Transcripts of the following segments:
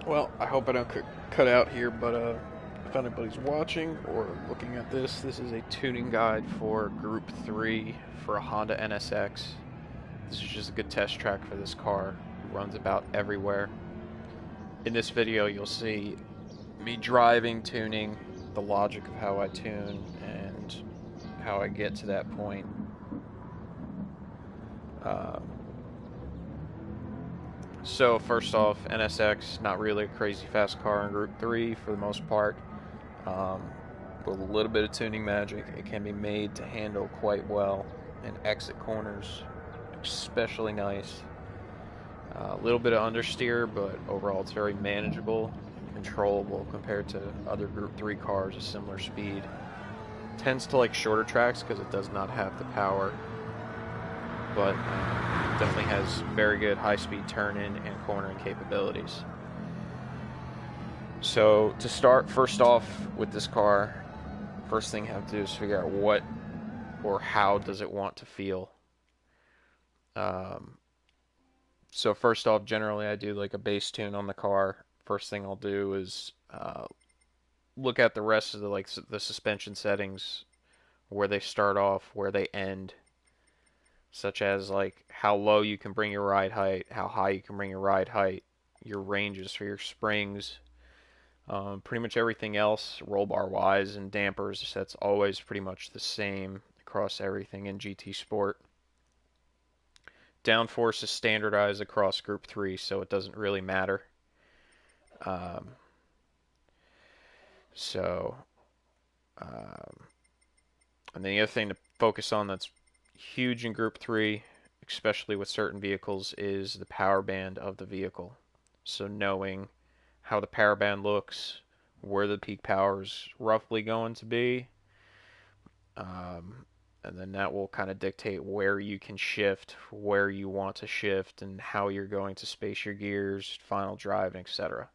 Well, I hope I don't cut out here, but if anybody's watching or looking at this, this is a tuning guide for Gr3 for a Honda NSX. This is just a good test track for this car. It runs about everywhere. In this video, you'll see me driving, tuning, the logic of how I tune, and how I get to that point. Um, so first off, NSX, not really a crazy fast car in Gr3 for the most part. Um, with a little bit of tuning magic, it can be made to handle quite well and exit corners, especially nice. A little bit of understeer, but overall it's very manageable and controllable compared to other Gr3 cars of similar speed. Tends to like shorter tracks because it does not have the power, but definitely has very good high-speed turn-in and cornering capabilities. So to start, first off with this car, first thing you have to do is figure out what or how does it want to feel. Um, so first off, generally I do like a base tune on the car. First thing I'll do is look at the rest of the suspension settings, where they start off, where they end, such as like how low you can bring your ride height, how high you can bring your ride height, your ranges for your springs. Pretty much everything else, roll bar wise and dampers, that's always pretty much the same across everything in GT Sport. Downforce is standardized across Gr3, so it doesn't really matter. Um, so, um, and then the other thing to focus on that's huge in Gr3, especially with certain vehicles, is the power band of the vehicle. So knowing how the power band looks, where the peak power is roughly going to be, um, and then that will kind of dictate where you can shift, where you want to shift, and how you're going to space your gears, final drive, etc.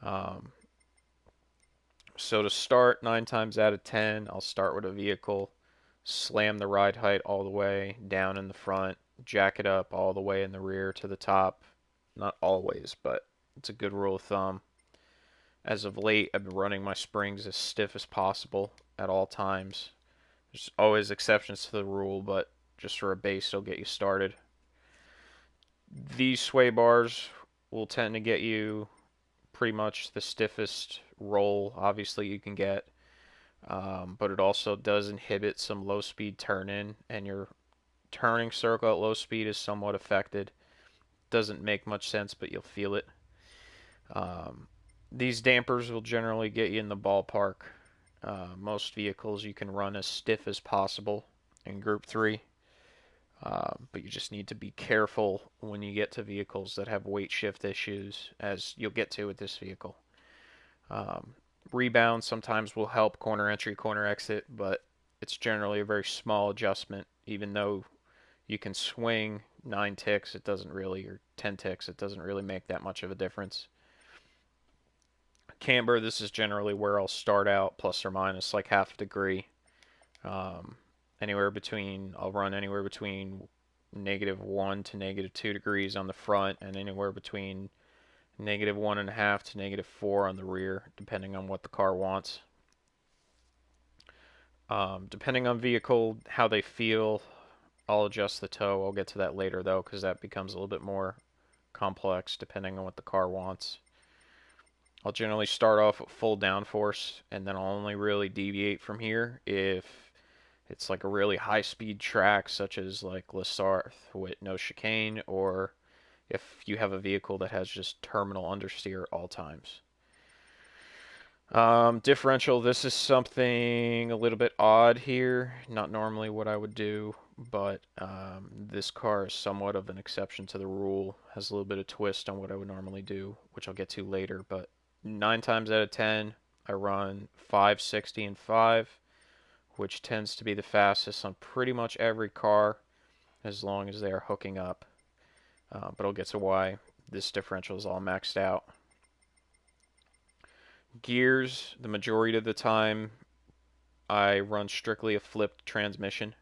Um, so to start, 9 times out of 10, I'll start with a vehicle, slam the ride height all the way down in the front, jack it up all the way in the rear to the top. Not always, but it's a good rule of thumb. As of late, I've been running my springs as stiff as possible at all times. There's always exceptions to the rule, but just for a base, it'll get you started. These sway bars will tend to get you pretty much the stiffest roll, obviously, you can get. But it also does inhibit some low speed turn in, and your turning circle at low speed is somewhat affected. Doesn't make much sense, but you'll feel it. Um, these dampers will generally get you in the ballpark. Most vehicles you can run as stiff as possible in Gr3, but you just need to be careful when you get to vehicles that have weight shift issues, as you'll get to with this vehicle. Um, Rebound sometimes will help corner entry, corner exit, but it's generally a very small adjustment. Even though you can swing 9 ticks, it doesn't really, or 10 ticks, it doesn't really make that much of a difference. Camber, this is generally where I'll start out, plus or minus like half a degree. Um, I'll run anywhere between -1 to -2 degrees on the front, and anywhere between -1.5 to -4 on the rear, depending on what the car wants. Depending on vehicle, how they feel, I'll adjust the toe. I'll get to that later though, because that becomes a little bit more complex depending on what the car wants. I'll generally start off with full downforce, and then I'll only really deviate from here if it's like a really high speed track, such as like Lessarth with no chicane, or if you have a vehicle that has just terminal understeer at all times. Differential, this is something a little bit odd here. Not normally what I would do, but this car is somewhat of an exception to the rule. Has a little bit of twist on what I would normally do, which I'll get to later. But 9 times out of 10, I run 560 and 5, which tends to be the fastest on pretty much every car as long as they are hooking up. But I'll get to why this differential is all maxed out. Gears, the majority of the time, I run strictly a flipped transmission.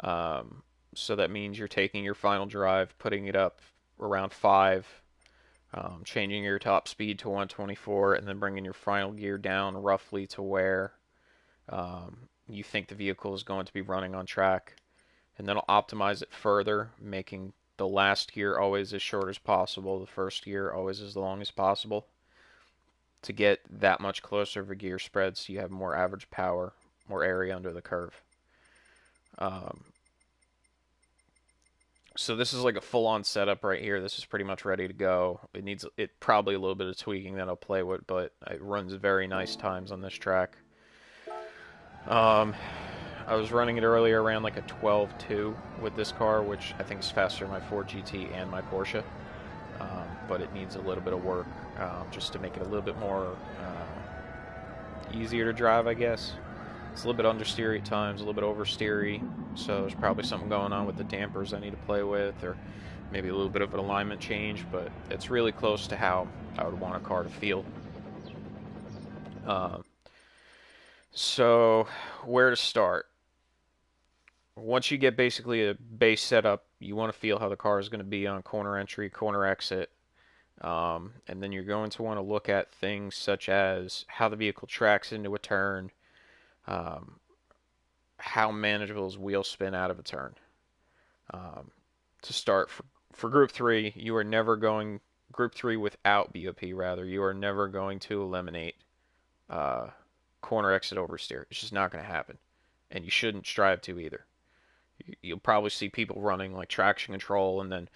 Um, so that means you're taking your final drive, putting it up around 5, changing your top speed to 124 and then bringing your final gear down roughly to where you think the vehicle is going to be running on track. And then I'll optimize it further, making the last gear always as short as possible, the first gear always as long as possible, to get that much closer of a gear spread so you have more average power, more area under the curve. Um, so this is like a full-on setup right here. This is pretty much ready to go. It needs probably a little bit of tweaking that I'll play with, but it runs very nice times on this track. Um, I was running it earlier around like a 12.2 with this car, which I think is faster than my Ford GT and my Porsche. But it needs a little bit of work just to make it a little bit more easier to drive, I guess. It's a little bit understeery at times, a little bit oversteery, so there's probably something going on with the dampers I need to play with, or maybe a little bit of an alignment change, but it's really close to how I would want a car to feel. So, where to start? Once you get basically a base setup, you want to feel how the car is going to be on corner entry, corner exit, and then you're going to want to look at things such as how the vehicle tracks into a turn, um, how manageable is wheel spin out of a turn. Um, to start, for Group 3, you are never going, Group 3 without BOP rather, you are never going to eliminate uh, corner exit oversteer. It's just not going to happen. And you shouldn't strive to either. You'll probably see people running like traction control and then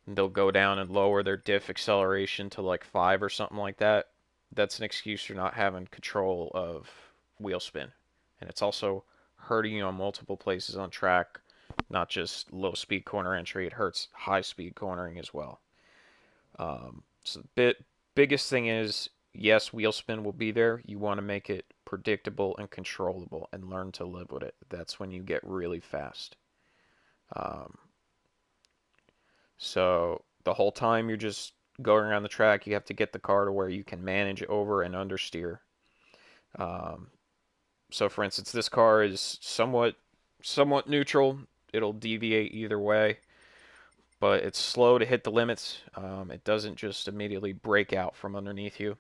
they'll go down and lower their diff acceleration to like 5 or something like that. That's an excuse for not having control of wheel spin. And it's also hurting you on multiple places on track, not just low speed corner entry. It hurts high speed cornering as well. So the biggest thing is, yes, wheel spin will be there. You want to make it predictable and controllable and learn to live with it. That's when you get really fast. Um, so the whole time you're just going around the track, you have to get the car to where you can manage over and understeer. Um, so for instance, this car is somewhat neutral. It'll deviate either way, but it's slow to hit the limits. It doesn't just immediately break out from underneath you.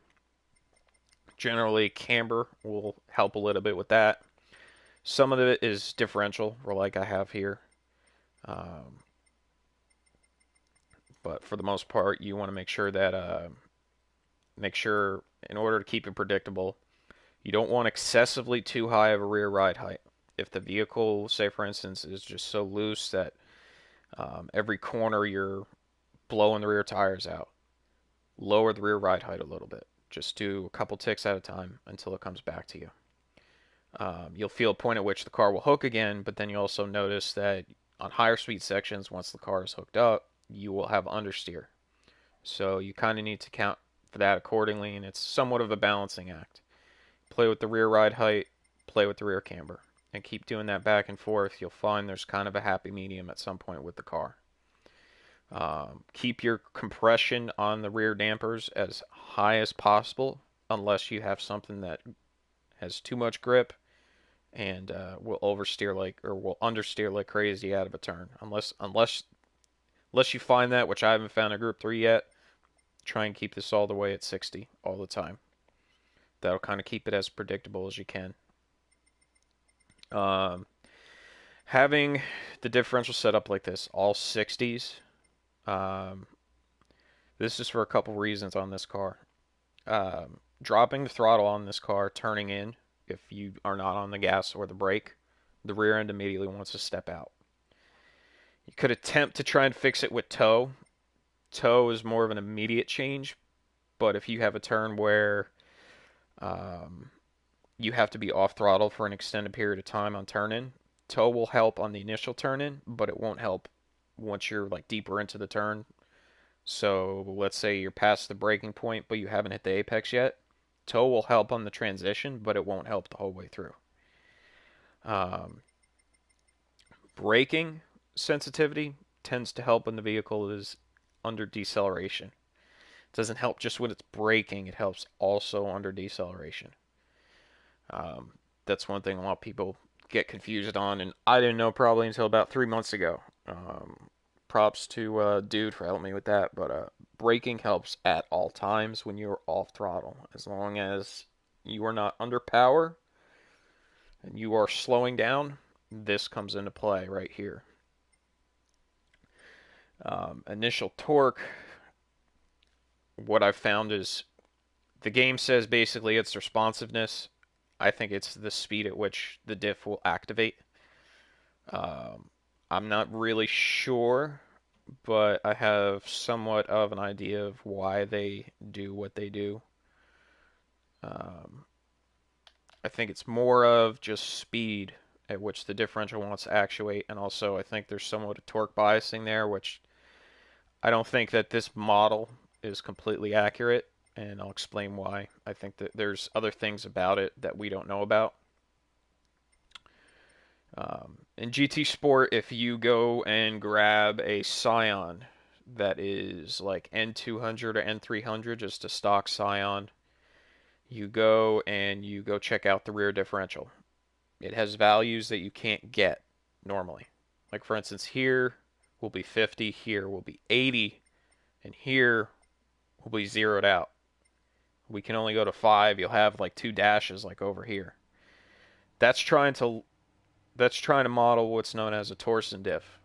Generally, camber will help a little bit with that. Some of it is differential, like I have here. Um, but for the most part, you want to make sure in order to keep it predictable, you don't want excessively too high of a rear ride height. If the vehicle, say for instance, is just so loose that every corner you're blowing the rear tires out, lower the rear ride height a little bit. Just do a couple ticks at a time until it comes back to you. You'll feel a point at which the car will hook again, but then you also notice that on higher speed sections, once the car is hooked up, you will have understeer. So you kind of need to count for that accordingly, and it's somewhat of a balancing act. Play with the rear ride height, play with the rear camber, and keep doing that back and forth. You'll find there's kind of a happy medium at some point with the car. Keep your compression on the rear dampers as high as possible, unless you have something that has too much grip and will oversteer or will understeer like crazy out of a turn. Unless you find that, which I haven't found a Group 3 yet, try and keep this all the way at 60 all the time. That'll kind of keep it as predictable as you can. Um, Having the differential set up like this, all 60s, um, this is for a couple reasons on this car. Dropping the throttle on this car, turning in, if you are not on the gas or the brake, the rear end immediately wants to step out. You could attempt to try and fix it with toe. Toe is more of an immediate change, but if you have a turn where um, you have to be off throttle for an extended period of time on turn in, toe will help on the initial turn in, but it won't help once you're like deeper into the turn. So let's say you're past the braking point, but you haven't hit the apex yet. Toe will help on the transition, but it won't help the whole way through. Um, Braking sensitivity tends to help when the vehicle is under deceleration. It doesn't help just when it's braking, it helps also under deceleration. Um, that's one thing a lot of people get confused on, and I didn't know probably until about 3 months ago. props to Dude for helping me with that. But braking helps at all times when you're off throttle. As long as you are not under power and you are slowing down, this comes into play right here. Initial torque, what I've found is the game says basically it's responsiveness. I think it's the speed at which the diff will activate. I'm not really sure, but I have somewhat of an idea of why they do what they do. I think it's more of just speed at which the differential wants to actuate, and also I think there's somewhat of torque biasing there, which I don't think that this model is completely accurate, and I'll explain why. I think that there's other things about it that we don't know about. In GT Sport, if you go and grab a Scion that is like N200 or N300, just a stock Scion, you go and you go check out the rear differential. It has values that you can't get normally. Like for instance, here will be 50, here will be 80, and here will be zeroed out. We can only go to 5. You'll have like 2 dashes like over here. That's trying to model what's known as a torsion diff.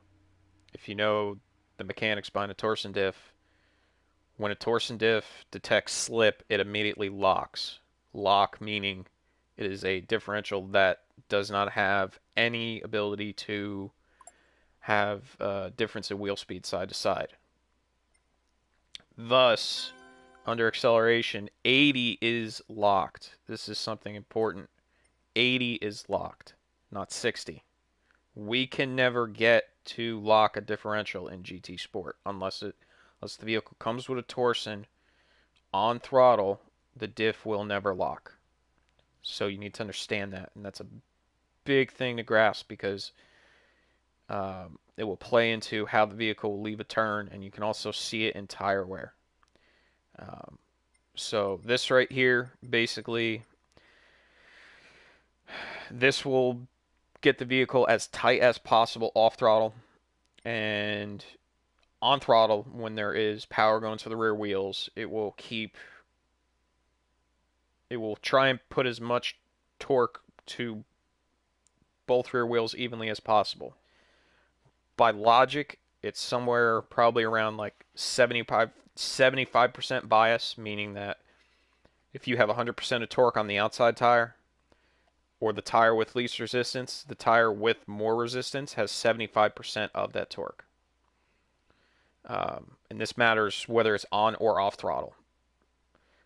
If you know the mechanics behind a torsion diff, when a torsion diff detects slip, it immediately locks. Lock meaning it is a differential that does not have any ability to have a difference in wheel speed side to side. Thus, under acceleration, 80 is locked. This is something important. 80 is locked, not 60. We can never get to lock a differential in GT Sport unless the vehicle comes with a torsion on throttle. The diff will never lock. So you need to understand that, and that's a big thing to grasp because it will play into how the vehicle will leave a turn, and you can also see it in tire wear. So this right here, basically, this will get the vehicle as tight as possible off throttle, and on throttle, when there is power going to the rear wheels, it will try and put as much torque to both rear wheels evenly as possible. By logic, it's somewhere probably around like 75% bias, meaning that if you have 100% of torque on the outside tire, or the tire with least resistance, the tire with more resistance has 75% of that torque. And this matters whether it's on or off throttle.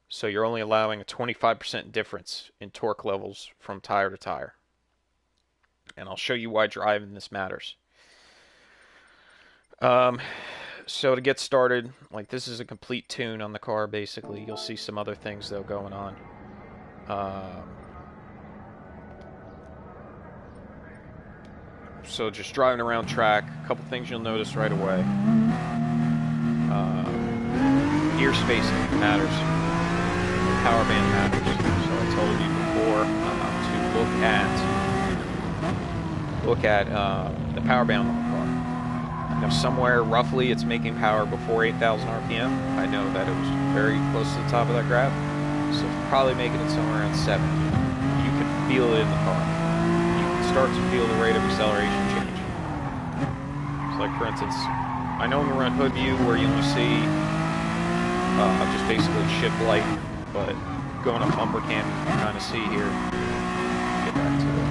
So you're only allowing a 25% difference in torque levels from tire to tire. And I'll show you why driving this matters. So to get started, like this is a complete tune on the car basically. You'll see some other things though going on. So just driving around track, a couple things you'll notice right away. Gear spacing matters. Power band matters. So I told you before to look at the power band on the car. Now somewhere roughly it's making power before 8,000 RPM. I know that it was very close to the top of that graph, so it's probably making it somewhere around 7. You can feel it in the car. You can start to feel the rate of acceleration change. So like for instance, I know when we're on hood view where you only see just basically shift light, but going up bumper cam you can kind of see here. Get back to it.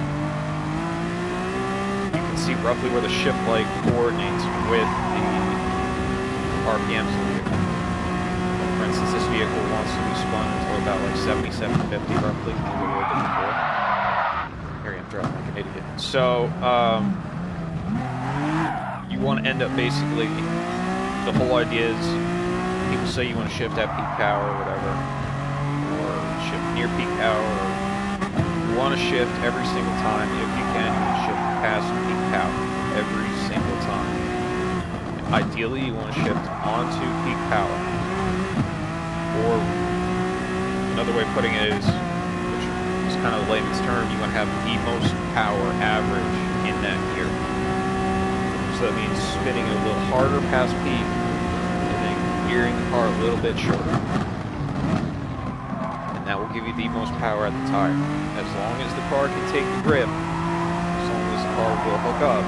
You can see roughly where the shift light coordinates with the RPMs of the vehicle. For instance, this vehicle wants to be spun until about like 7750 roughly, maybe a little bit before. Here I am driving like an idiot. So, you want to end up basically, the whole idea is, people say you want to shift at peak power or whatever, or shift near peak power, or you want to shift every single time. If you can, you can shift past peak power every single time. Ideally, you want to shift onto peak power. Or another way of putting it is, which is kind of a layman's term, you want to have the most power average in that gear. So that means spinning it a little harder past peak and then gearing the car a little bit shorter. And that will give you the most power at the tire. As long as the car can take the grip, as long as the car will hook up,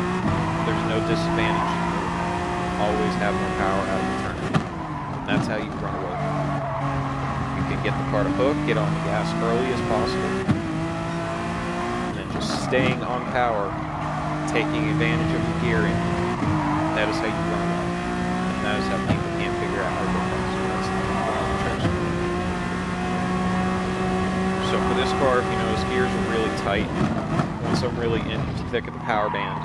there's no disadvantage. You'll always have more power out of the turn. And that's how you run away. You can get the car to hook, get on the gas early as possible, and then just staying on power, taking advantage of the gearing. That is how you run away. And that is how people can't figure out how to get cars. So that's the trick. So for this car, if you notice, gears are really tight. Once I'm really in the thick of the power band,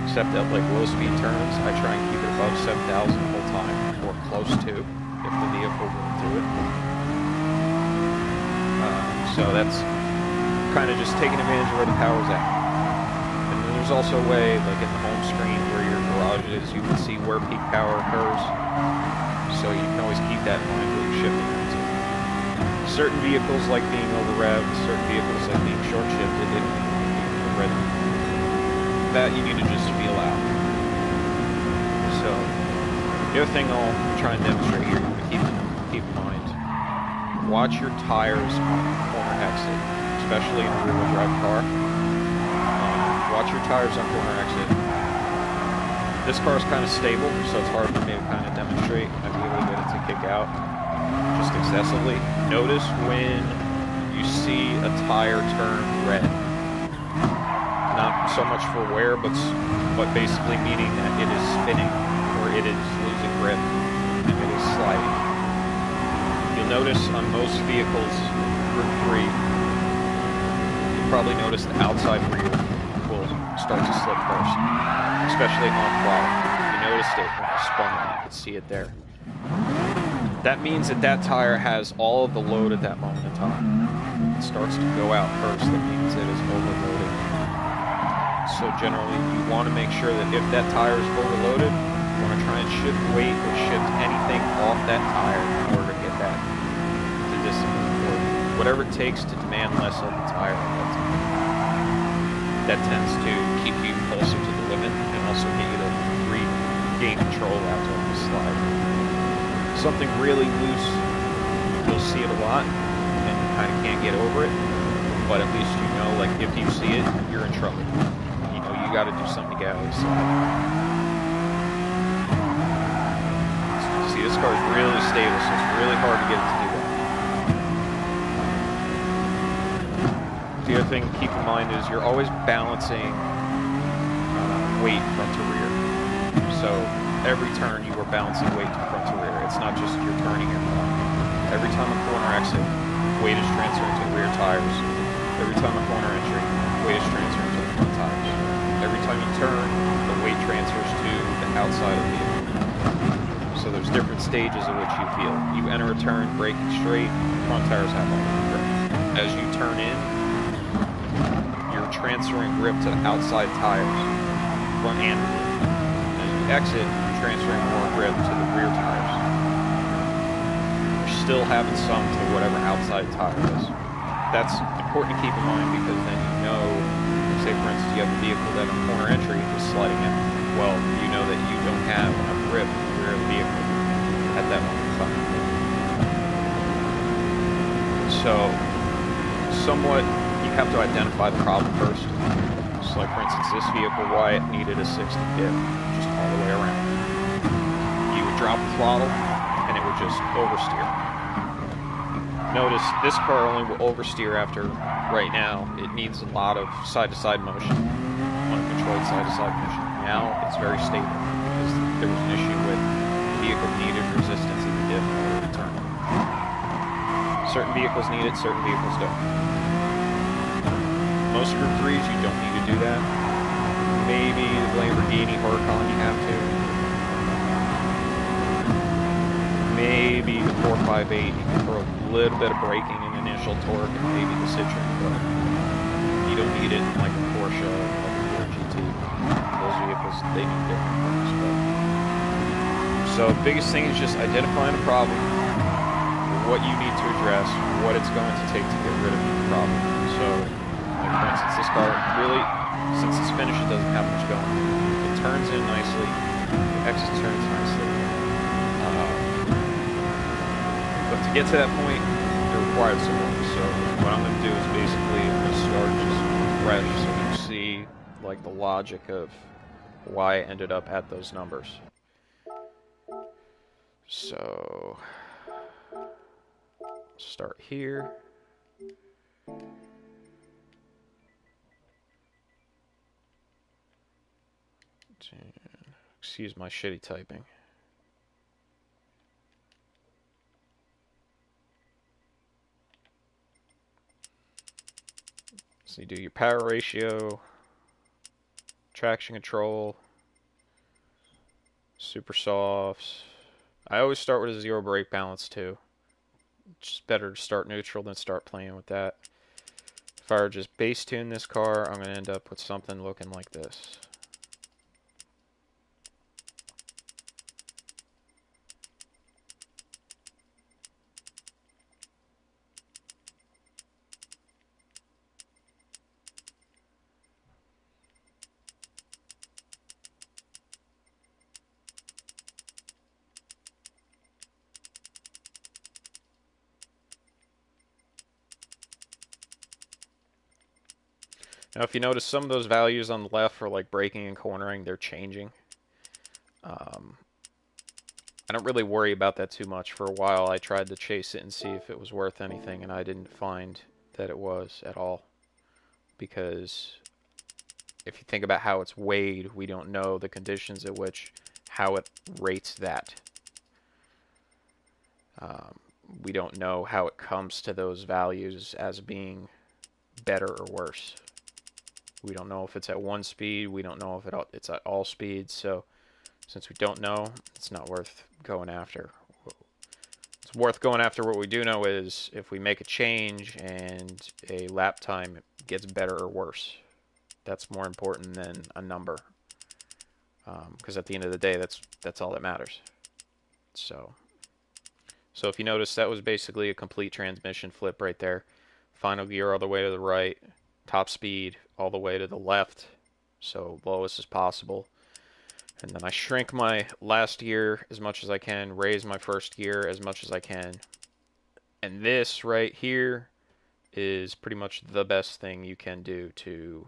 except at like low speed turns, I try and keep it above 7,000 the whole time, or close to, if the vehicle will do it. So that's kind of just taking advantage of where the power's at. And then there's also a way, like in the home screen where your garage is, you can see where peak power occurs. So you can always keep that in mind when you're shifting into. Certain vehicles like being over revved, certain vehicles like being short shifted, rhythm. That you need to just feel out. So the other thing I'll try and demonstrate here, keep in mind, watch your tires on corner exit, especially in a rear-wheel drive car. Watch your tires on corner exit. This car is kind of stable, so it's hard for me to kind of demonstrate. I'd be able to get it to kick out just excessively. Notice when you see a tire turn red. Not so much for wear, but basically meaning that it is spinning, or it is losing grip, and it is sliding. You'll notice on most vehicles, Gr3, you'll probably notice the outside rear will start to slip first, especially on throttle. You noticed it when I spun it, you could see it there. That means that that tire has all of the load at that moment in time. It starts to go out first, that means it is overloaded. So generally, you want to make sure that if that tire is overloaded, you want to try and shift weight or shift anything off that tire in order to get that to dissipate, or whatever it takes to demand less of the tire at that time. That tends to keep you closer to the limit and also get you to regain control after the slide. Something really loose, you'll see it a lot, and you kind of can't get over it, but at least you know, like, if you see it, you're in trouble. You know, you got to do something to get out of the slide. So, see, this car is really stable, so it's really hard to get it to do that. The other thing to keep in mind is you're always balancing weight front to rear. So every turn you are balancing weight to front to rear. It's not just you're turning your car. Every time a corner exit, weight is transferring to the rear tires. Every time a corner entry, weight is transferring to the front tires. Every time you turn, the weight transfers to the outside of the vehicle. So there's different stages in which you feel. You enter a turn, braking straight, front tires have all the grip. As you turn in, you're transferring grip to the outside tires, front and rear. As you exit, you're transferring more grip to the rear tires. You're still having some to whatever outside tire is. That's important to keep in mind, because then you know, say for instance you have a vehicle that on corner entry is sliding in. Well, you know that you don't have enough grip in the rear of the vehicle at that moment in time. So, somewhat, you have to identify the problem first. So like for instance, this vehicle, why it needed a 60 diff, just all the way around. You would drop the throttle, and it would just oversteer. Notice this car only will oversteer after, right now, it needs a lot of side-to-side motion, uncontrolled side-to-side motion. Now it's very stable, because there was an issue with the vehicle needed resistance in the diff in order to turn. Certain vehicles need it, certain vehicles don't. Most Gr3s, you don't need to do that. Maybe the Lamborghini Huracan, you have to. Maybe the 458, you can throw a little bit of braking and initial torque, and maybe the Citroen, but you don't need it in like a Porsche, like a Ford GT. Those vehicles, they need different things. So biggest thing is just identifying a problem, what you need to address, what it's going to take to get rid of the problem. So, like for instance, this car really, since it's finished, it doesn't have much going. It's turns in nicely. The exit turns nicely. But to get to that point, it required some work. So what I'm going to do is basically I'm going to start just fresh so you can see like the logic of why I ended up at those numbers. So start here. Excuse my shitty typing. So you do your power ratio, traction control, super softs. I always start with a zero brake balance too. It's just better to start neutral than start playing with that. If I were just bass tune this car, I'm going to end up with something looking like this. Now, if you notice, some of those values on the left for like braking and cornering, they're changing. I don't really worry about that too much. For a while, I tried to chase it and see if it was worth anything, and I didn't find that it was at all. Because if you think about how it's weighed, we don't know the conditions at which, how it rates that. We don't know how it comes to those values as being better or worse. We don't know if it's at one speed. We don't know if it's at all speeds. So since we don't know, it's not worth going after. It's worth going after what we do know is if we make a change and a lap time gets better or worse. That's more important than a number. Because at the end of the day, that's all that matters. So if you notice, that was basically a complete transmission flip right there. Final gear all the way to the right. Top speed all the way to the left, so lowest as possible. And then I shrink my last gear as much as I can, raise my first gear as much as I can. And this right here is pretty much the best thing you can do to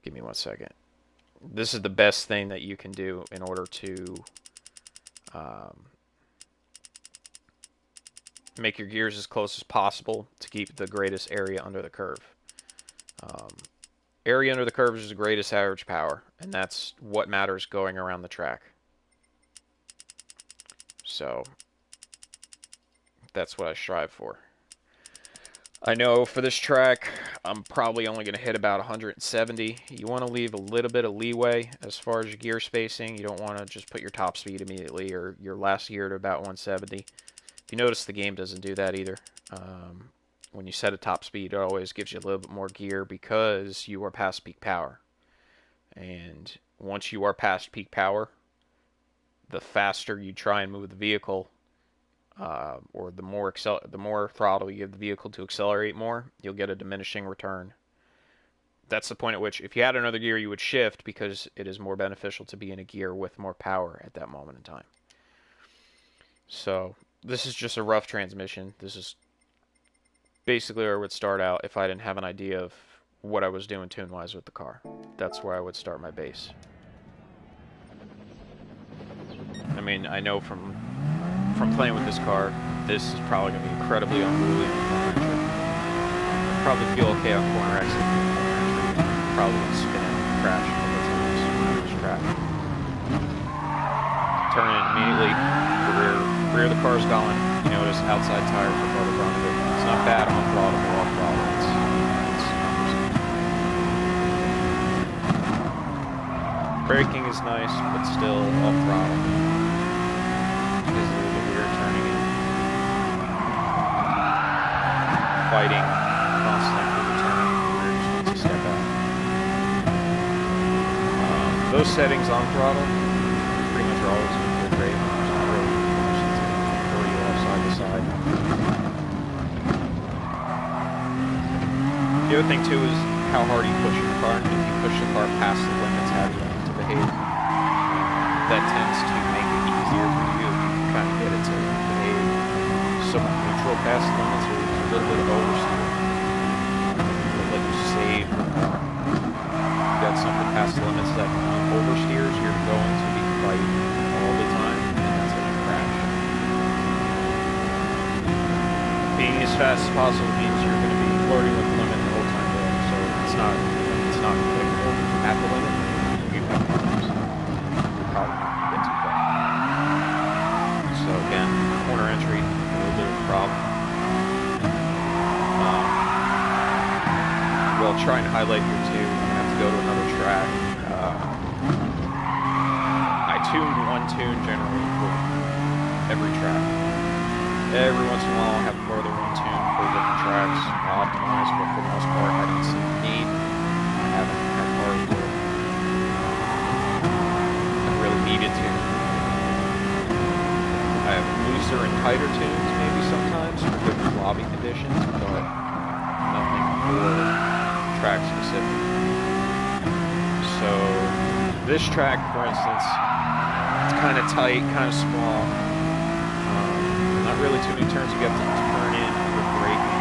give me 1 second. This is the best thing that you can do in order to make your gears as close as possible to keep the greatest area under the curve. Area under the curve is the greatest average power, and that's what matters going around the track. So that's what I strive for. I know for this track, I'm probably only going to hit about 170. You want to leave a little bit of leeway as far as your gear spacing. You don't want to just put your top speed immediately or your last gear to about 170. If you notice, the game doesn't do that either. When you set a top speed, it always gives you a little bit more gear because you are past peak power. And once you are past peak power, the faster you try and move the vehicle, or the more throttle you give the vehicle to accelerate more, you'll get a diminishing return. That's the point at which, if you had another gear, you would shift because it is more beneficial to be in a gear with more power at that moment in time. So this is just a rough transmission. This is basically where I would start out if I didn't have an idea of what I was doing tune-wise with the car. That's where I would start my base. I mean, I know from playing with this car, this is probably going to be incredibly unruly on corner entry. Probably feel okay on corner exit. Probably going to spin out and crash a couple times on this track. Turn in immediately. The rear of the car's gone. You notice outside tire for the front of it. It's not bad on throttle or off throttle. Braking is nice, but still off throttle. It is a little bit weird turning in. Fighting constantly for the turn. The rear just wants to step out. Those settings on throttle pretty much are always going to be great. There's not really much that's going to throw you off side to side. The other thing too is how hard you push your car. If you push the car past the limits, how do you want it to behave? That tends to make it easier for you if you can kind of get it to behave somewhat neutral past the limits, or even a little bit of oversteer. It'll let you save the car. If you got something past the limits that oversteers, you're going to be fighting all the time, and that's going to crash. Being as fast as possible means you're going to be flirting with the limit the whole time there, so it's not applicable at the limit. You have problems. You're probably not going to get too far. So again, corner entry, a little bit of a problem. While trying to highlight here too, I'm going to have to go to another track. I tuned one tune generally for every track. Every once in a while I'll have more than one tune for different tracks optimized, but for the most part I don't see the need. I haven't had cars where I really needed to. I have looser and tighter tunes maybe sometimes for different lobby conditions, but nothing for track specific. So this track, for instance, it's kind of tight, kind of small. Not really too many turns. You have to turn in under braking,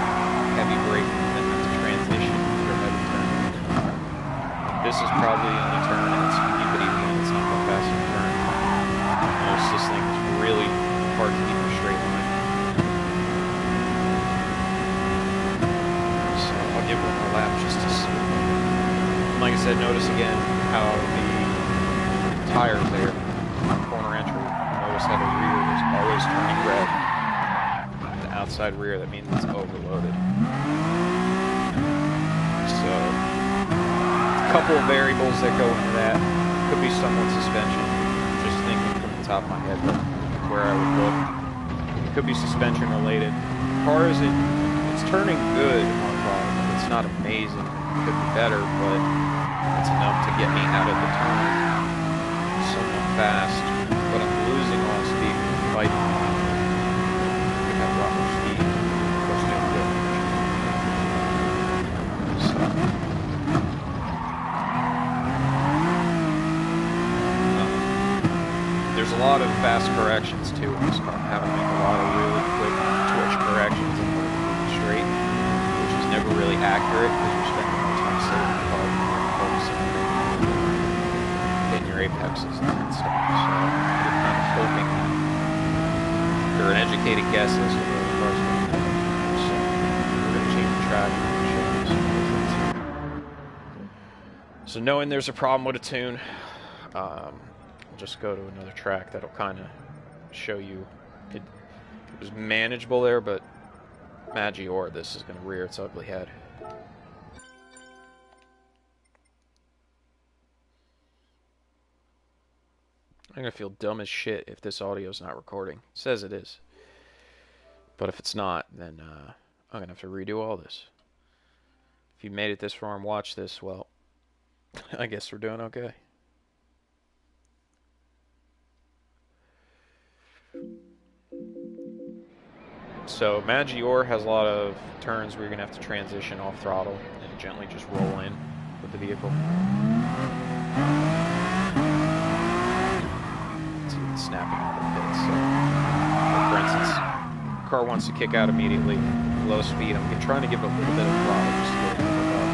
heavy braking, and then have to transition for heavy turn. This is probably the only turn, and it's keep it even. It's not that fast of a turn. This thing is really hard to keep in a straight line. So I'll give one more lap just to see. Like I said, notice again how the tires there on corner entry. Notice how the rear is always turning red. Outside rear, that means it's overloaded. So, a couple of variables that go into that. Could be somewhat suspension. Just thinking from the top of my head, but where I would look. It could be suspension related. As far as it's turning good on bottom, but it's not amazing. It could be better, but it's enough to get me out of the turn somewhat fast. But I'm losing all speed fighting. A lot more speed. So. There's a lot of fast corrections too in this car. I'm having to make a lot of really quick twitch corrections in order to move straight, which is never really accurate because you're spending more time saving the car than you're focusing on hitting your apexes and that stuff. So you're kind of hoping you're an educated guess as to where the car's going to go. So we're going to change the track and show you some other things. So knowing there's a problem with a tune, I'll just go to another track that'll kind of show you it was manageable there, but Maggiore, this is going to rear its ugly head. I'm going to feel dumb as shit if this audio is not recording. It says it is. But if it's not, then I'm going to have to redo all this. If you made it this far and watched this, well, I guess we're doing okay. So Maggiore has a lot of turns where you're going to have to transition off throttle and gently just roll in with the vehicle. Snapping out of the pits. So, like for instance, the car wants to kick out immediately, low speed. I'm trying to give it a little bit of throttle just to get it to hook up.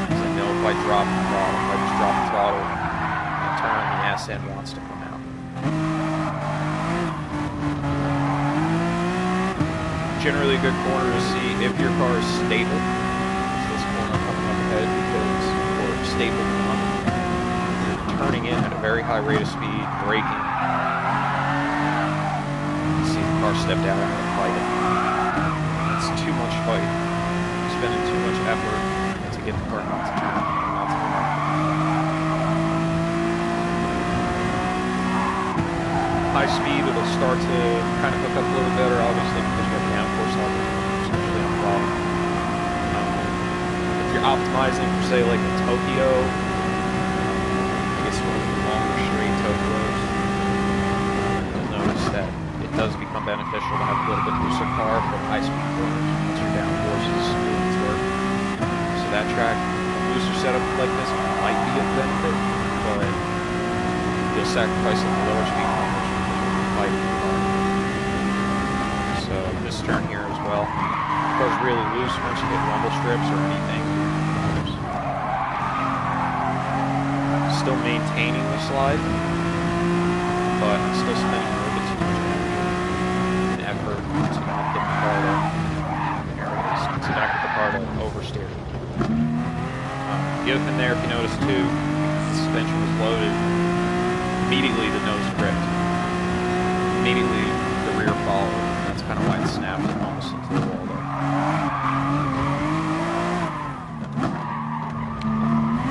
Because I know if I drop the throttle, if I just drop the throttle and turn, the ass end wants to come out. Generally a good corner to see if your car is stable. This corner coming up ahead because for stable enough. Turning in at a very high rate of speed, braking. See the car step down and fight it. It's too much fight. Spending too much effort to get the car not to turn. Not to high speed, it'll start to kind of hook up a little better, obviously, because you have downforce level, especially on the bottom. If you're optimizing for, say, like a Tokyo, you'll notice that it does become beneficial to have a little bit looser car for high speed corners once your downforce is doing its work. So that track, a looser setup like this might be a benefit, but you'll sacrifice the lower speed corners because you're fighting the car. So this turn here as well, the car's really loose once you hit rumble strips or anything. Still maintaining the slide, but I'm still spending a little bit too much energy and effort to not get the car to not get the car to oversteer. The other thing there, if you notice too, the suspension was loaded, immediately the nose gripped. Immediately the rear followed. That's kind of why it snapped almost into the wall there.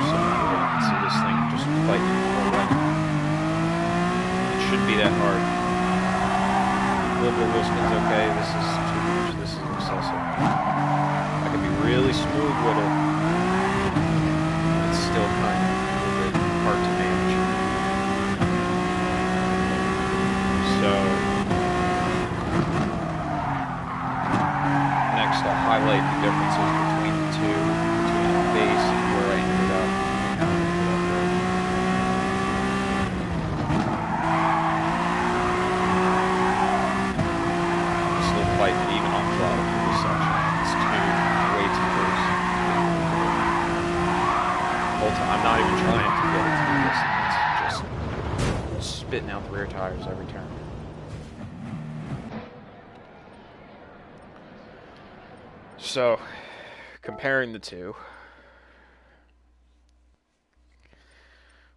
So you can see this thing just fighting for a run. It shouldn't be that hard. A little bit of wheel spin's okay. This is too much. This is excessive. I can be really smooth with it. It's still kind of a bit hard to manage. So next I'll highlight the differences between the two, between the base and where I ended up and how I ended up there. Still fighting even on throttle for this section. It's way too loose. I'm not even trying to get it to this. It's just spitting out the rear tires every turn. So, comparing the two,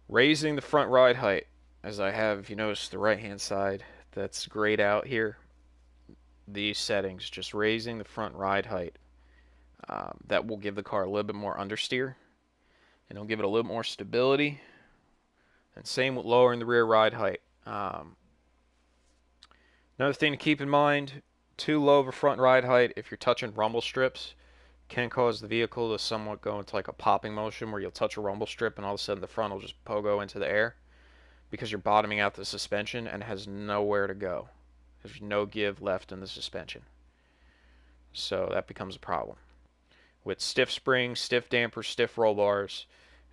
raising the front ride height, as I have, if you notice the right hand side that's grayed out here, these settings, just raising the front ride height, that will give the car a little bit more understeer, and it'll give it a little more stability, and same with lowering the rear ride height. Another thing to keep in mind, too low of a front ride height, if you're touching rumble strips, can cause the vehicle to somewhat go into like a popping motion where you'll touch a rumble strip and all of a sudden the front will just pogo into the air because you're bottoming out the suspension and it has nowhere to go. There's no give left in the suspension. So that becomes a problem. With stiff springs, stiff dampers, stiff roll bars,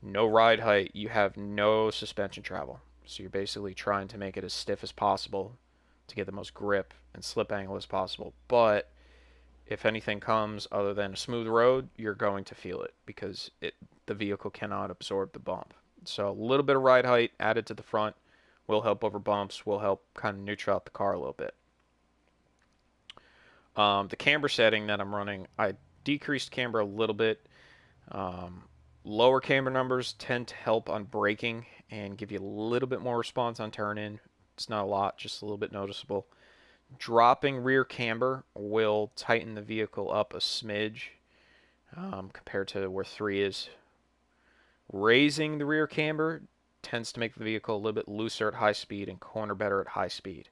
no ride height, you have no suspension travel. So you're basically trying to make it as stiff as possible to get the most grip and slip angle as possible. But if anything comes other than a smooth road, you're going to feel it because the vehicle cannot absorb the bump. So a little bit of ride height added to the front will help over bumps, will help kind of neutral out the car a little bit. The camber setting that I'm running, I decreased camber a little bit. Lower camber numbers tend to help on braking and give you a little bit more response on turn-in. It's not a lot, just a little bit noticeable. Dropping rear camber will tighten the vehicle up a smidge compared to where 3 is. Raising the rear camber tends to make the vehicle a little bit looser at high speed and corner better at high speed.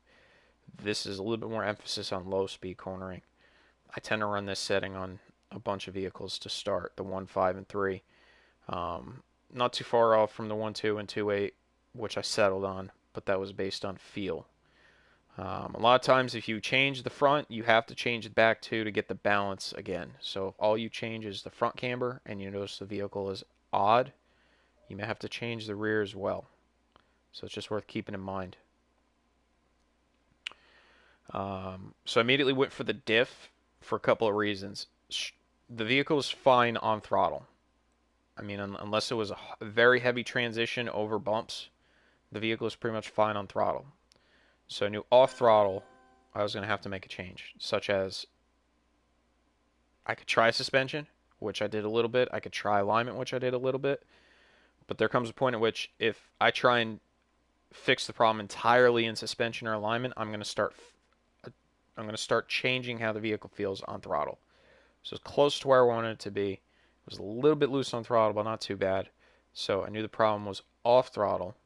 This is a little bit more emphasis on low speed cornering. I tend to run this setting on a bunch of vehicles to start, the 1, 5, and 3. Not too far off from the 1, 2, and 2, 8, which I settled on, but that was based on feel. A lot of times if you change the front, you have to change it back too to get the balance again. So if all you change is the front camber and you notice the vehicle is odd, you may have to change the rear as well. So it's just worth keeping in mind. So I immediately went for the diff for a couple of reasons. The vehicle is fine on throttle. I mean, unless it was a very heavy transition over bumps, the vehicle is pretty much fine on throttle. So I knew off throttle, I was going to have to make a change, such as I could try suspension, which I did a little bit. I could try alignment, which I did a little bit. But there comes a point at which if I try and fix the problem entirely in suspension or alignment, I'm going to start changing how the vehicle feels on throttle. So it's close to where I wanted it to be. It was a little bit loose on throttle, but not too bad. So I knew the problem was off throttle.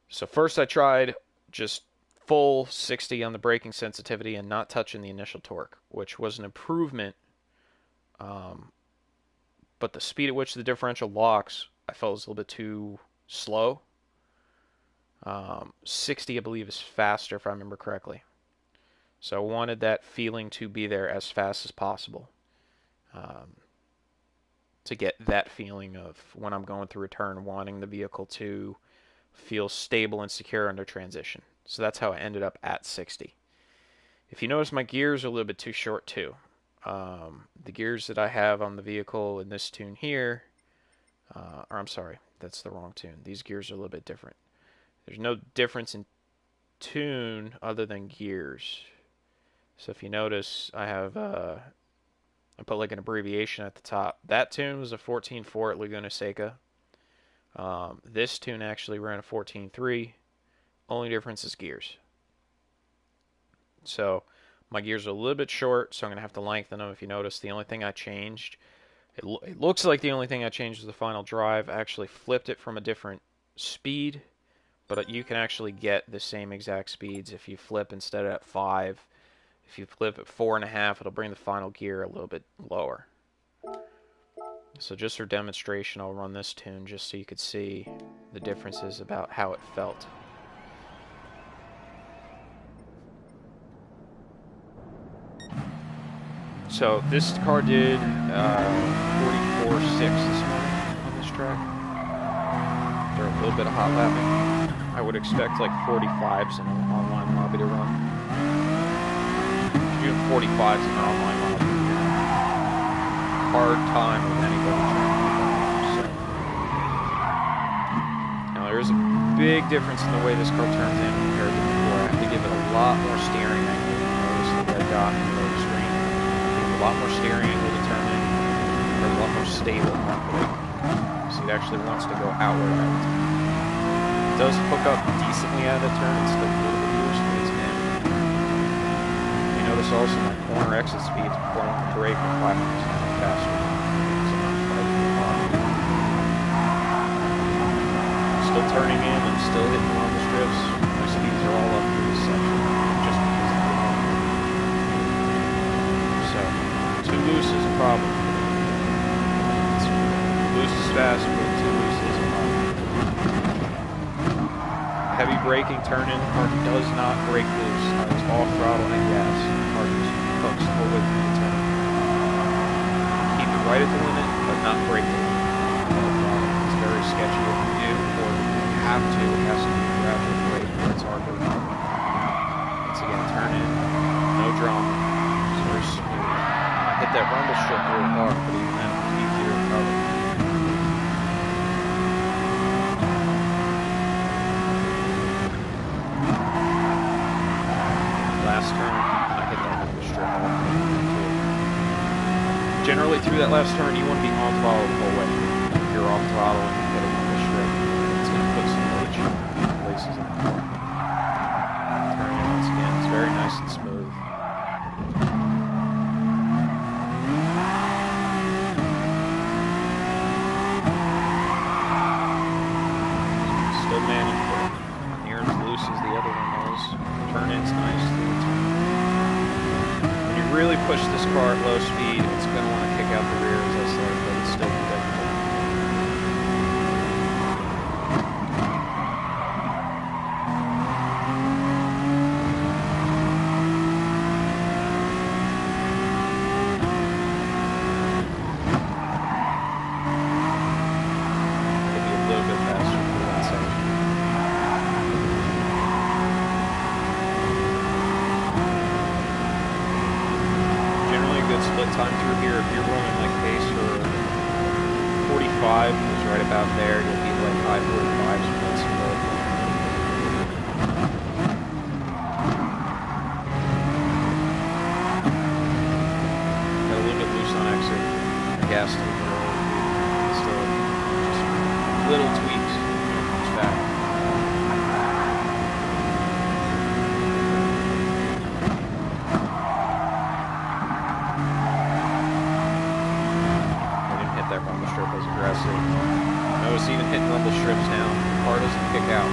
So first I tried just full 60 on the braking sensitivity and not touching the initial torque, which was an improvement. But the speed at which the differential locks, I felt was a little bit too slow. 60, I believe, is faster if I remember correctly. So I wanted that feeling to be there as fast as possible. to get that feeling of when I'm going through a turn, wanting the vehicle to feel stable and secure under transition. So that's how I ended up at 60. If you notice, my gears are a little bit too short too. The gears that I have on the vehicle in this tune here, or I'm sorry, that's the wrong tune. These gears are a little bit different. There's no difference in tune other than gears. So if you notice, I have I put like an abbreviation at the top. That tune was a 14.4 at Laguna Seca. This tune actually ran a 14.3. Only difference is gears. So my gears are a little bit short, so I'm going to have to lengthen them. If you notice, the only thing I changed, it looks like the only thing I changed was the final drive. I actually flipped it from a different speed, but you can actually get the same exact speeds if you flip instead of at 5. If you flip at 4.5, it'll bring the final gear a little bit lower. So just for demonstration, I'll run this tune just so you could see the differences about how it felt. So this car did 44.6 this morning on this track. After a little bit of hot lapping. I would expect like 45s in an online lobby to run. If you're doing 45s in an online lobby, hard time with anybody trying to keep up. So now there is a big difference in the way this car turns in compared to before. I have to give it a lot more steering angle. Notice the red dot in the lower screen. A lot more steering angle to turn in. Or a lot more stable front brake. So it actually wants to go outward all the time. It does hook up decently out of the turn. It's still a little bit loose, but it's in. You notice also my corner exit speed is pulling the brake at 500 faster. I'm still turning in. I'm still hitting on the strips. My speeds are all up through this section. Just because of the corner. So too loose is a problem. Loose is fast, but too loose is a problem. Heavy braking, turn in, the car does not brake loose. It's off throttle and gas. The car just hooks the whole way through the turn. Keep it right at the limit, but not brake the limit. It's very sketchy if you do, or if you have to, it has to be a gradual brake where it's hard to recover. Once again, turn in, no drama. It's very smooth. I hit that rumble strip really hard, but even then, it's easy to recover. Last turn, I hit that rumble strip off. Generally, through that last turn, you want to be on throttle the whole way. If you're off throttle and you hit a rumble strip, it's going to put some laces in the car. Turn in once again. It's very nice and smooth. Still managed, but near as loose as the other one was. Turn in's nice. When you really push this car at low speed, it's going to want to kick out the rear, as I said, but it's still predictable. Maybe a little bit faster for that section. Good split time through here. If you're running like pace for 45, is right about there. You'll be like high 45s with that split. Got a little bit loose on exit. Gas still just little tweaks. It's back. That rumble strip was aggressive. Notice even hitting rumble strips now, the car doesn't kick out.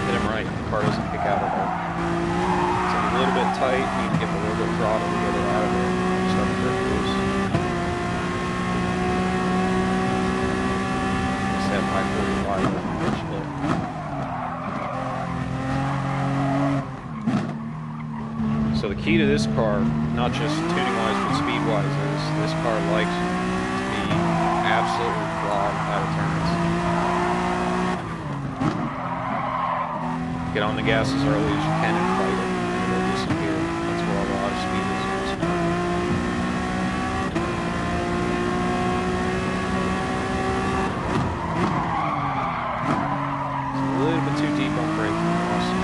Hit him right, the car doesn't kick out at all. It's a little bit tight, you need to give a little bit of throttle to get it out of there. Start to grip loose. Just have high 45 pitch split. So the key to this car, not just tuning-wise but speed-wise, is This car likes to be absolutely flawed out of turns. Get on the gas as early as you can and fight it, and it'll disappear. That's where a lot of speed is in this car. It's a little bit too deep on braking, also.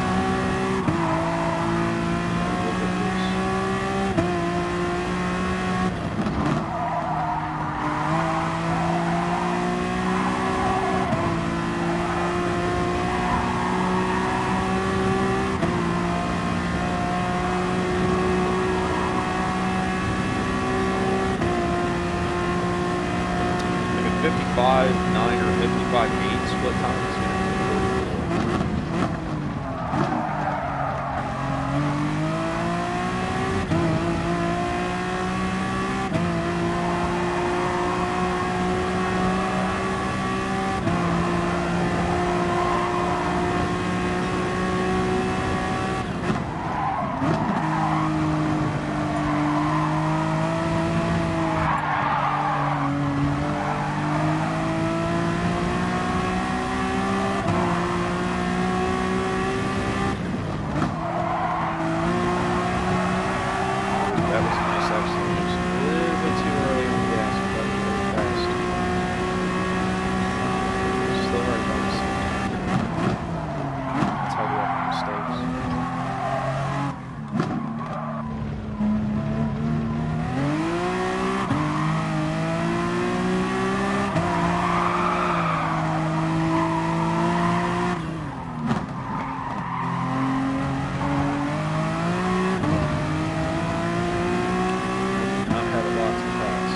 A little bit loose. Like a 55.9 or 55.8 split time is going to be pretty cool. That was nice, actually. Just a little bit too early on the gas, but very fast. Still right by mistake. Tidy up my mistakes. Not have a lot to pass.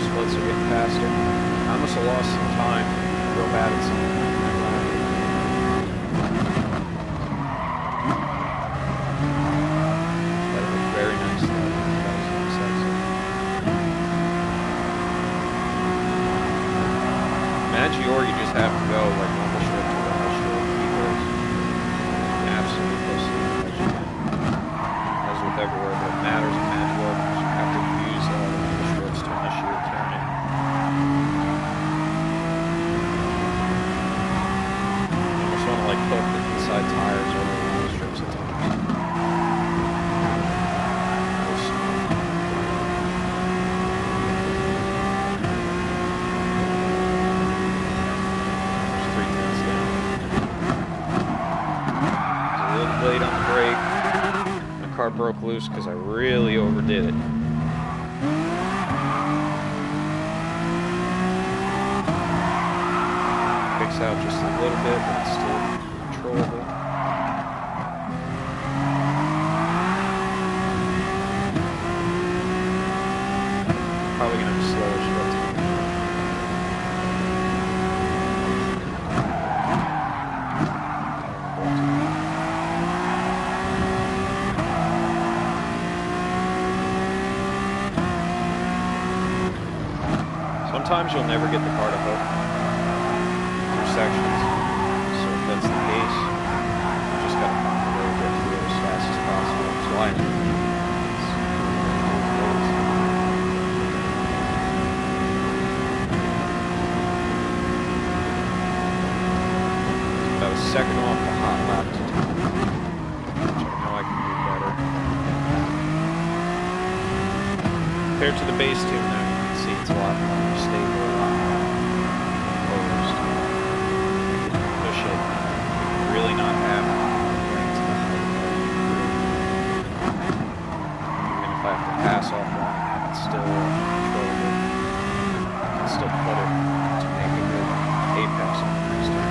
Splits are getting faster. I almost have lost some time. Real bad at some. That was very nice though. That was sexy. Maggiore, you just have to go like normal shift to normal shift because absolutely close to the edge again. As with everywhere, but it matters in Maggiore because you have to use all the normal shifts to initiate turning. You almost want to like hook the inside tires over the normal strips at times. Real smooth. There's 3/10 down. I was a little late on the brake. My car broke loose because I really overdid it. Kicks out just a little bit, but it's still controllable. Probably gonna have to slow it up to Sometimes you'll never get the car to hook through sections, so if that's the case, you just gotta find a way to get through it as fast as possible. That's why it's about a second off the hot lap to time, which I know I can do better. Compared to the base tune now, you can see it's a lot more stable, a lot more closed. I can push it, really not have brakes to the even if I have to pass off one, it's still controllable. I can still put it to make a good A-pass on the next turn.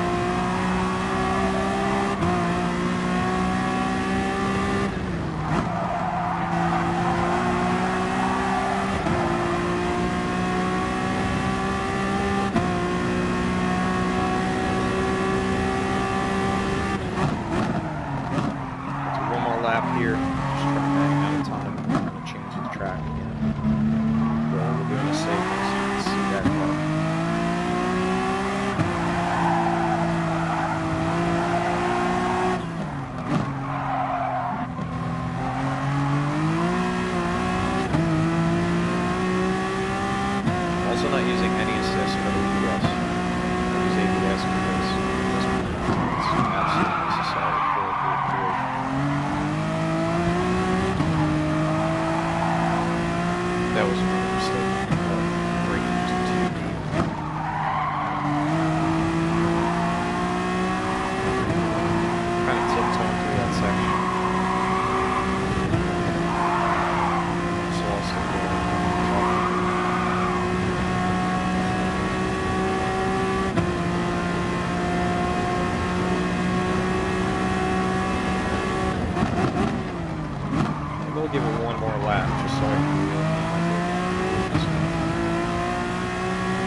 will give it one more lap just so I can do it.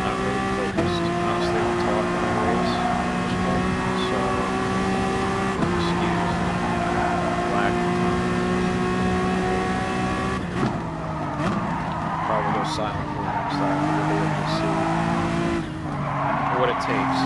Not really focused, honestly, on talk when I race, so excuse the lack of time. Probably go silent for the next lap, but we'll be able to see what it takes.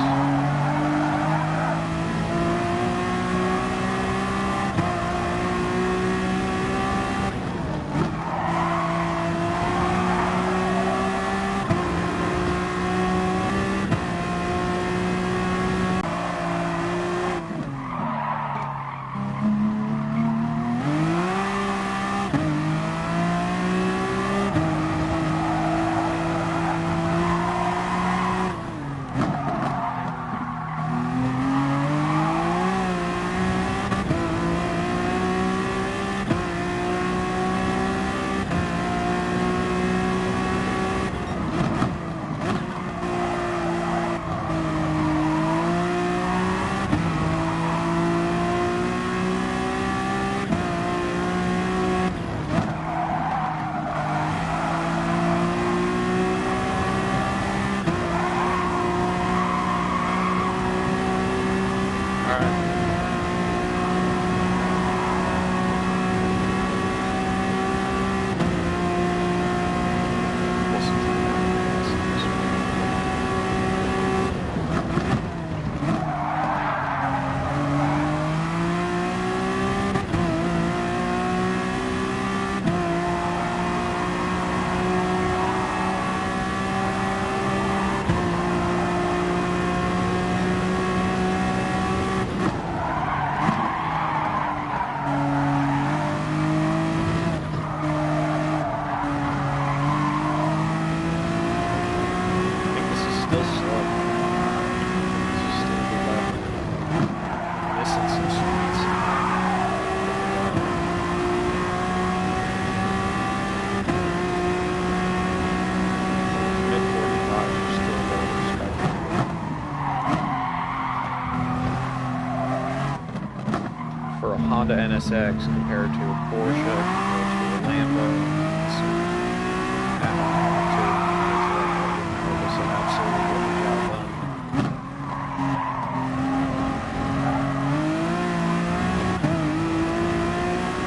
Honda NSX compared to a Porsche, compared to a Lambo,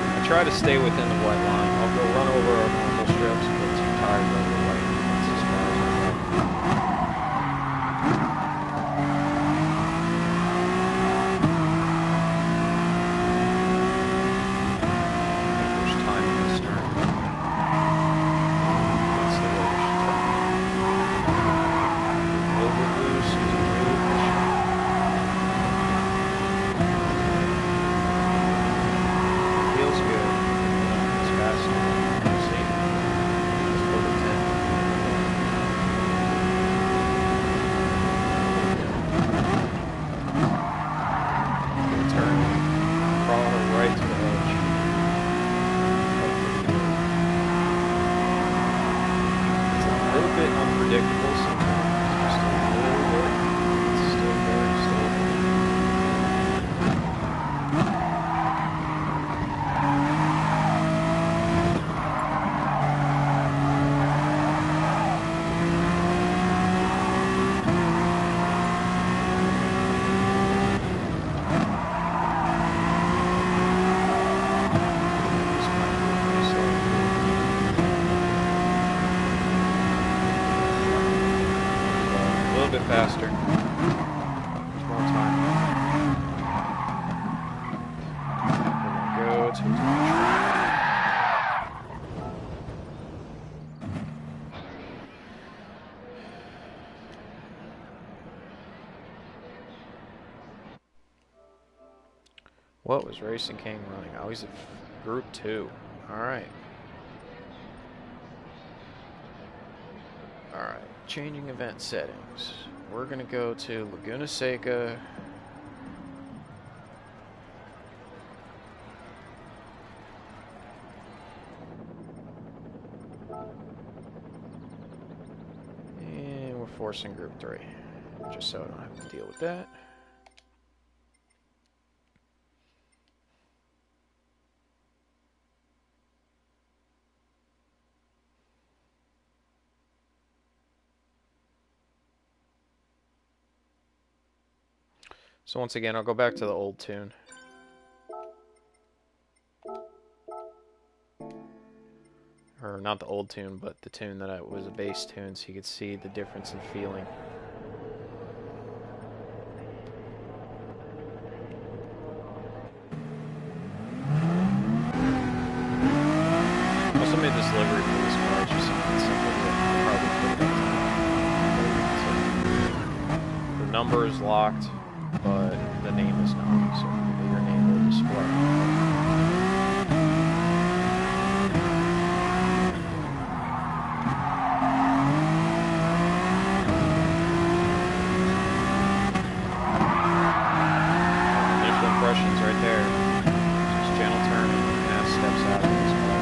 I try to stay within the white line. I'll go run over our normal strips and get too tired over the white. That's as far as I go. Faster. There's more time. We're gonna go to the What was Racing King running? Oh, he's at Group 2. Alright. Alright. Changing event settings. We're going to go to Laguna Seca. And we're forcing Group 3. Just so I don't have to deal with that. So once again, I'll go back to the old tune. Or not the old tune, but the tune that was a bass tune, so you could see the difference in feeling. Also made this livery for this car, it's just something simple that probably put it up. The number is locked, but the name is not, so your name will display. Right there. Just gentle turn and that steps out of this car.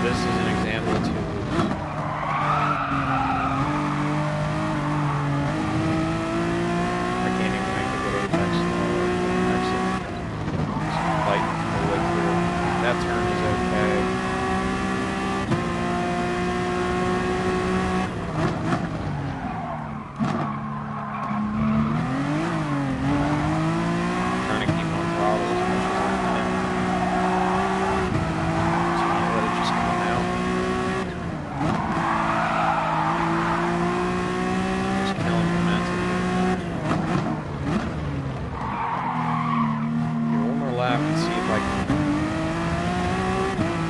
This is an example to I can't even make a good apex exit. Fighting all the way through. That turn is okay. Trying to keep on throttle as much as I can. Let it just come out. Just killing momentum. Do one more lap and see if I can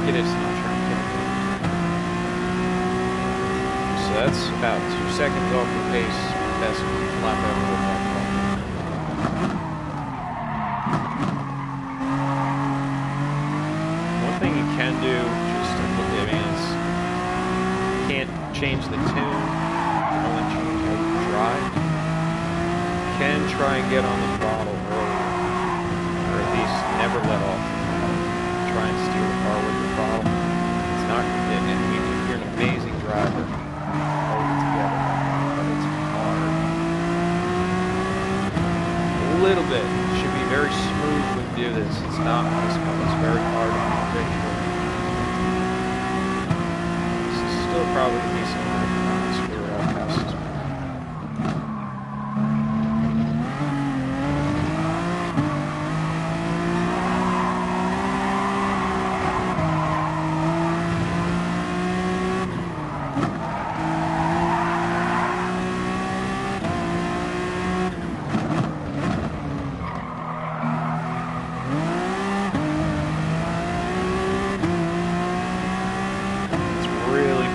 get it to not turn kill. So that's about 2 seconds off the pace. Best lap ever with that car. One thing you can do, just to look at it, is you can't change the tune, you can only change how you drive. You can try and get on the throttle earlier, or at least never let off. Try and steer the car with the throttle. It's not, if you're an amazing driver, hold it together, but it's hard. A little bit. It should be very smooth when you do this. It's not on this car. It's very hard on the visual. This is still probably a decent amount of screw out past this point.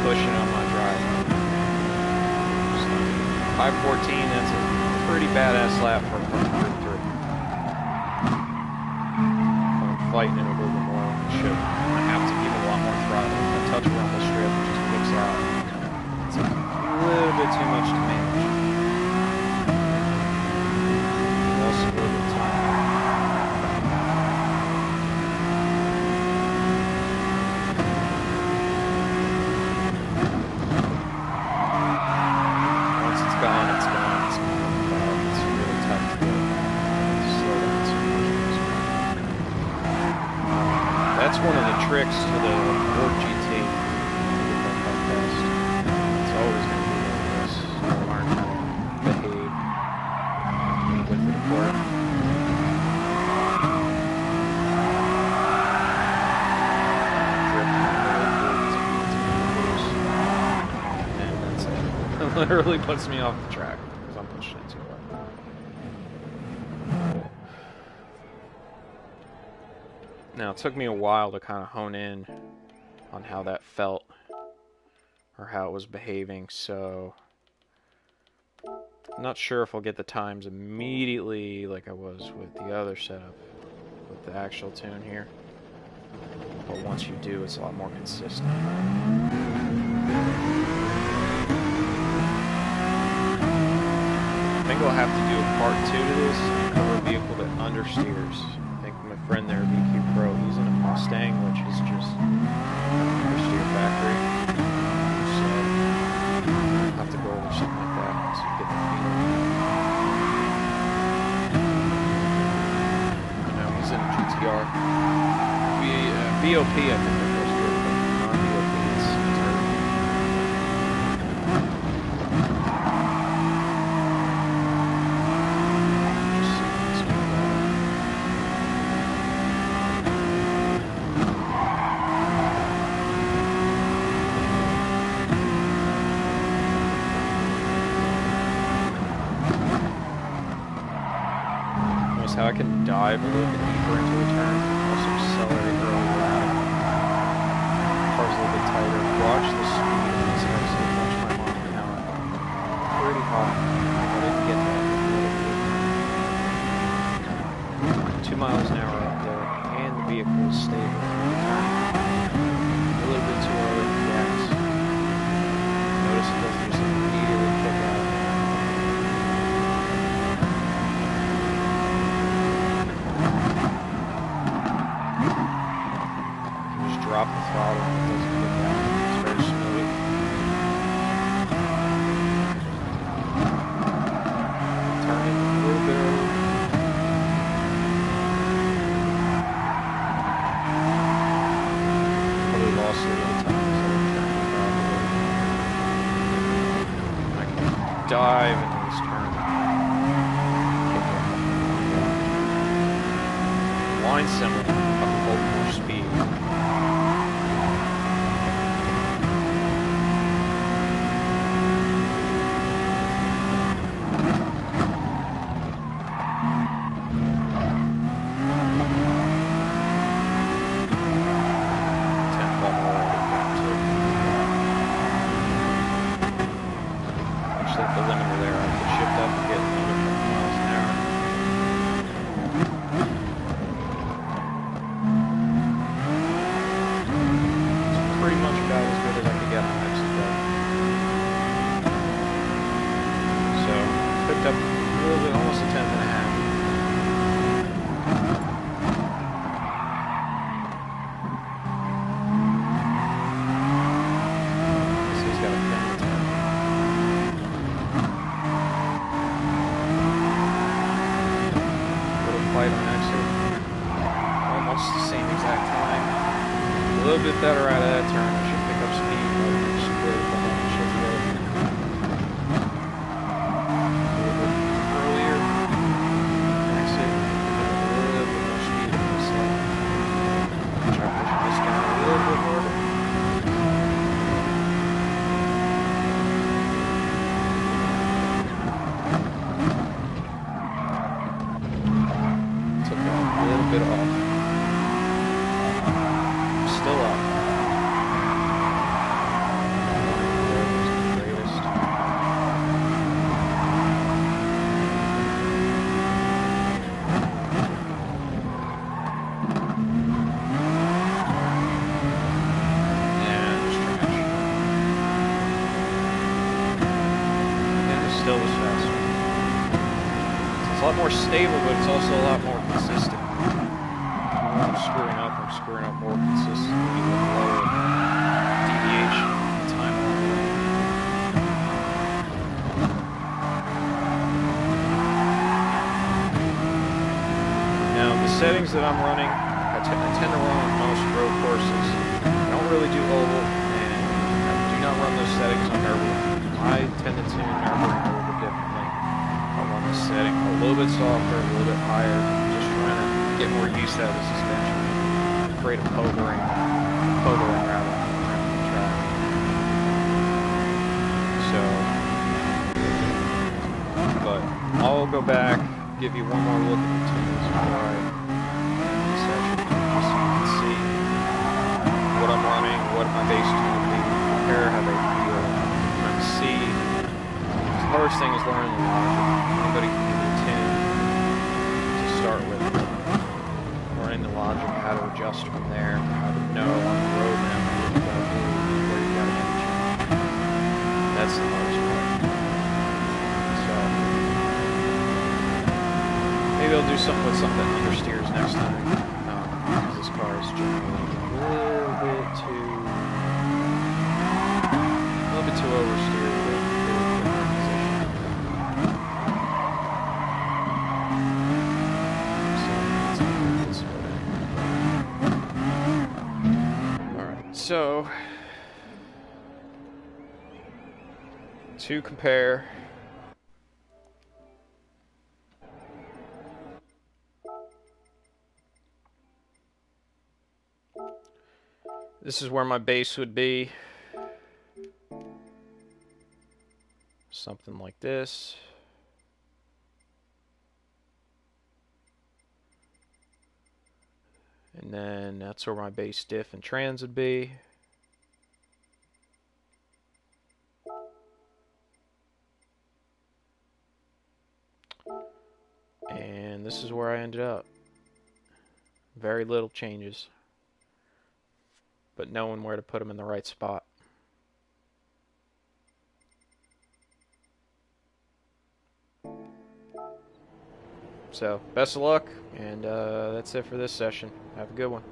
Pushing on my drive. 5:14, that's a pretty badass lap for Gr3. I'm fighting it a little bit more than I should. I have to give a lot more throttle. If I touch a rumble strip, it just kicks out. It's a little bit too much to manage. Also a little bit of time. That's one of the tricks to the Gr3 GT. It's always going to be like this. So learn how to behave. Literally puts me off the track because I'm pushing it too hard. Now, it took me a while to kind of hone in on how that felt or how it was behaving, so I'm not sure if I'll get the times immediately like I was with the other setup, with the actual tune here. But once you do, it's a lot more consistent. I think I'll have to do a part 2 to this and cover a vehicle that understeers. I think my friend there, Gr3, he's in a Mustang, which is just understeer factory. So I'll have to go over something like that so you get the feeling. You know, he's in a GTR. VOP, I think that goes good, but non-VOP, it's turd. How I can dive a little bit deeper into a turn, also accelerate early around. Car's a little bit tighter. Watch the speed on this exit. Watch my mom now. Pretty hot. I didn't get that. 2 miles an hour up there, and the vehicle is stable through the turn. A little bit too early for gas. Notice it doesn't just immediately kick out. Drop the throttle and it doesn't kick out. It's very smooth. Turning a little bit early. Probably lost a little time, so I'm turning it off a little. I can dive into this turn. Kick out. Line similar, up a little more speed. Up a little bit, almost a 10th and a half. So he's got a 10 to 10. Little fight on exit. Almost the same exact time. A little bit better out of that turn. I should pick up speed. Just really come on and shift it. Bit off. Still up. Greatest. And there's trash. And it still was faster. It's a lot more stable, but it's also a lot more consistent. I'm screwing up more consistently with lower deviation time on the way. Now, the settings that I'm running, I tend to run on most road courses. I don't really do oval, and I do not run those settings on Nürburgring. I tend to tune Nürburgring a little bit differently. I'll run this setting a little bit softer, a little bit higher, just trying to get more use out of the suspension. Create a pogoing rather around the track. So will go back, give you one more look at the tunes before I end the session, just so you can see what I'm running, what my bass tune would be, compare how they feel, and see. The hardest thing is learning the logic. Anybody can give you a tune to start with. Learning the logic, how to adjust from there, how to know on the roadmap what you gotta do, where you gotta manage. That's the hardest part. So maybe I'll do something with something that understeers next time. Because this car is generally a little bit too oversteered to really put in position. So, to compare, this is where my bass would be. Something like this. And then that's where my bass diff and trans would be. And this is where I ended up. Very little changes, but knowing where to put them in the right spot. So, best of luck, and that's it for this session. Have a good one.